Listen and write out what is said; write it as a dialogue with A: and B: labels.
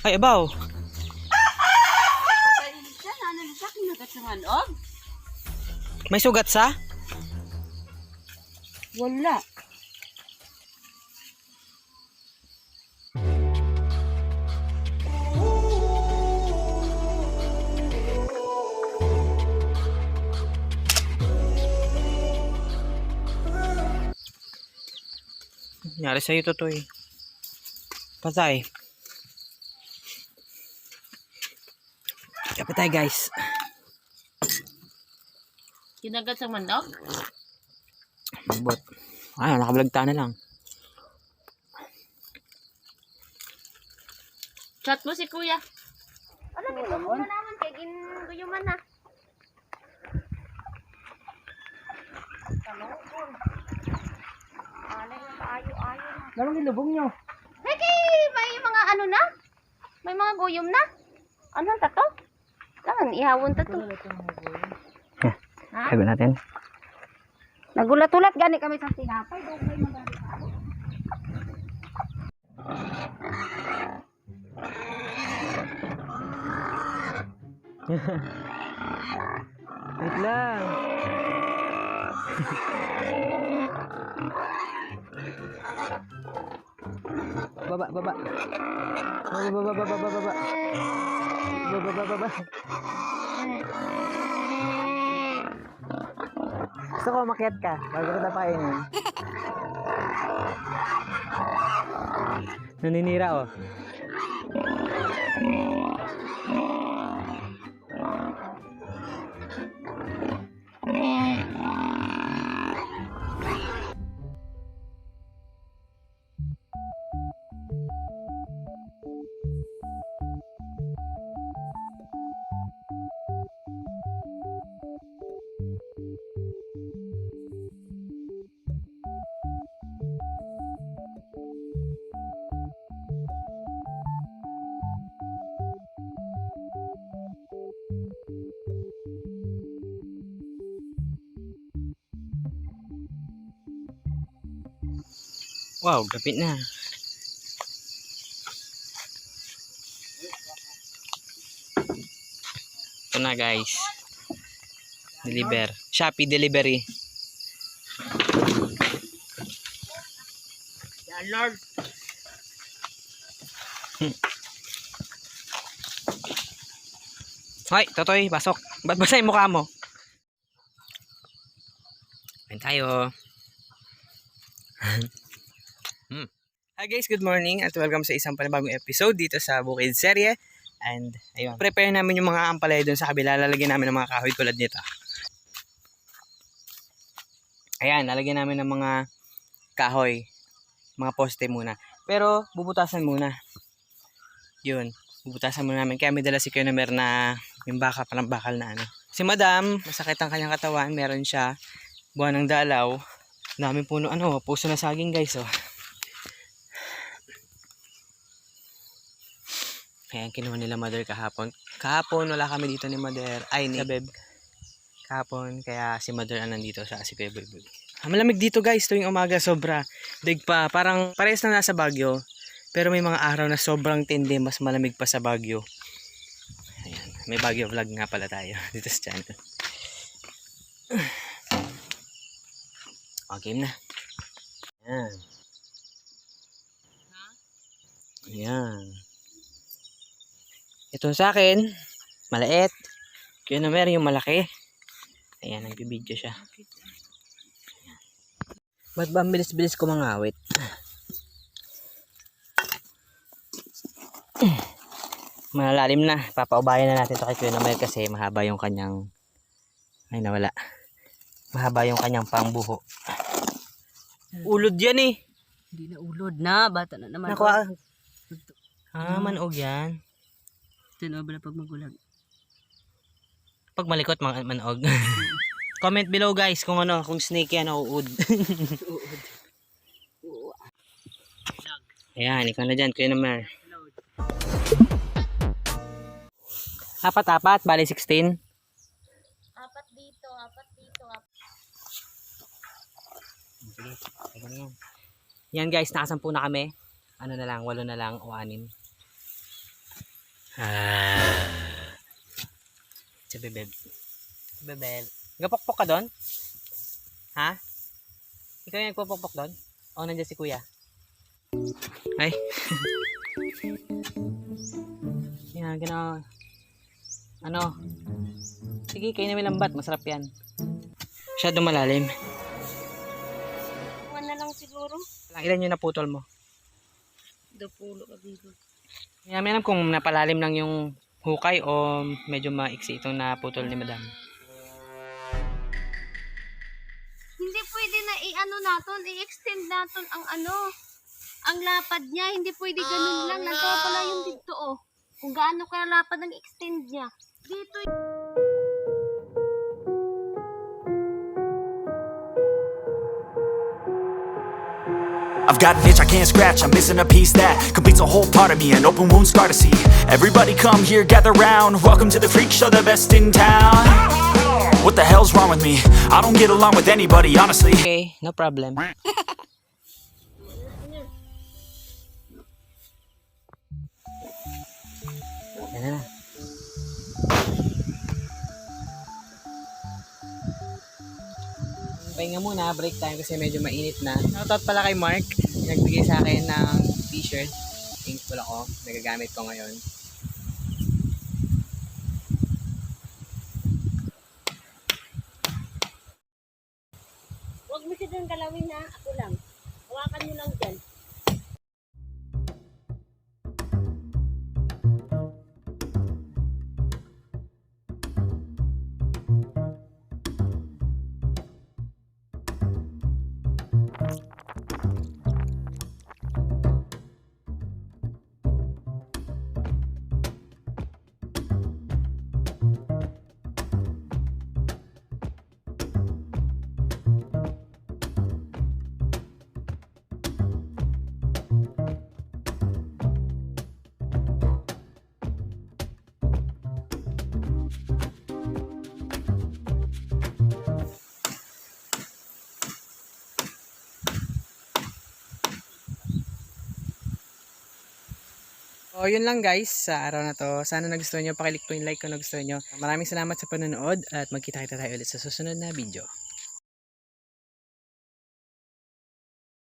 A: Ay, abaw.
B: Patayin siya, nanan siya, kinagat sa manog.
A: May sugat sa?
B: Wala.
A: Nangyari sa'yo, Totoy. Patay. Kapit tayo, guys.
B: Kinagat sa manog?
A: Bot. Ay, nakablagta na lang.
B: Chat mo si kuya. Ano dito mo naman kay ginuyuman na.
A: Lalong ilubong nyo.
B: May mga ano na? May mga guyom na? Ano ta to? Lang ihawon ta to. Ha?
A: Sabi natin.
B: Nagulat-ulat gani kami sa tinapay, dugay magari ka.
A: Wait lang. Baba, baba. Baba, baba, baba, baba, baba. Baba, baba, baba. Gusto ko umakyat ka bago kita painin. Naninira, oh. Wow, gapit na. Ito na, guys. Deliver. Shopee delivery.
B: Yan Lord.
A: Hoy, Totoy, pasok. Ba't basa yung mukha mo? Kain tayo. Hi guys, good morning at welcome sa isang panibagong episode dito sa Bukid Serye. And ayun, prepare namin yung mga ampalaya doon sa kabila. Lalagyan namin ng mga kahoy tulad nito. Ayan, lalagyan namin ng mga kahoy, mga poste muna. Pero bubutasan muna. Yun, bubutasan muna namin. Kaya may dala si Kuya na yung baka, parang bakal na ano. Si Madam, masakit ang kanyang katawan. Meron siya buwan ng dalaw. Daming puno, puso na saging guys, oh. Ayan, kinuha nila Mother kahapon. Kahapon, wala kami dito ni Mother. Ay, ni Beb. Kahapon, kaya si Mother ang nandito sa si Kuya Bulbul. Malamig dito guys, tuwing umaga, sobra. Dig pa, parang parehas na nasa Baguio. Pero may mga araw na sobrang tindi, mas malamig pa sa Baguio. Ayan, may Baguio vlog nga pala tayo dito sa channel. Okay na. Ayan. Ayan. Ito sa akin, maliit. Kaya na meron yung malaki. Ayan, nagbibideo siya. Ba't ba ang bilis-bilis ko mangawit? Malalim na. Papaubayan na natin ito kay Kuya Nomer kasi mahaba yung kanyang... Ay, nawala. Mahaba yung kanyang pangbuho. Ulod yan eh.
B: Hindi na ulod na, bata na naman.
A: Nakuha. Manog yan.
B: Tinobra pag magulag.
A: Pag malikot, manog. Comment below guys kung kung snake yan o uod. Ayan, ikaw na dyan, Kuya Nomer. Apat, bali 16.
B: Apat dito.
A: Yan guys, nakasampu na kami. 8 na lang o 6. Si Bebeb. Bebeb. Gapokpok ka doon? Ha? Ikaw yung nagpopokpok doon? O, nandiyan si kuya? Ay. Yan, gano'n. Ano? Sige, kayo na may lambat. Masarap yan. Masyado malalim.
B: One na lang siguro.
A: Ilan yung naputol mo?
B: 20 ka bigo.
A: Yan, may alam kung napalalim lang yung hukay o medyo maiksi itong naputol ni madam.
B: Hindi pwede na i-ano natin, i-extend natin ang lapad niya. Hindi pwede ganun lang. Nasa pala yung dito, oh. Kung gaano kalapad ang extend niya. Dito
C: I've got an itch I can't scratch, I'm missing a piece that completes a whole part of me, an open wound scar to see. Everybody come here, gather round, welcome to the freak show, the best in town. What the hell's wrong with me? I don't get along with anybody, honestly.
A: Okay, no problem. Yan na. Pahinga muna, break time kasi medyo mainit na. Shoutout pala kay Mark, nagbigay sa akin ng t-shirt. Thankful ako, nagagamit ko ngayon.
B: Huwag mo siya dun galawin na. Ako lang. Hawakan mo lang dyan.
A: So, yun lang guys sa araw na to. Sana nagustuhan nyo. Pakiclick po yung like kung nagustuhan nyo. Maraming salamat sa panonood at magkita-kita tayo ulit sa susunod na video.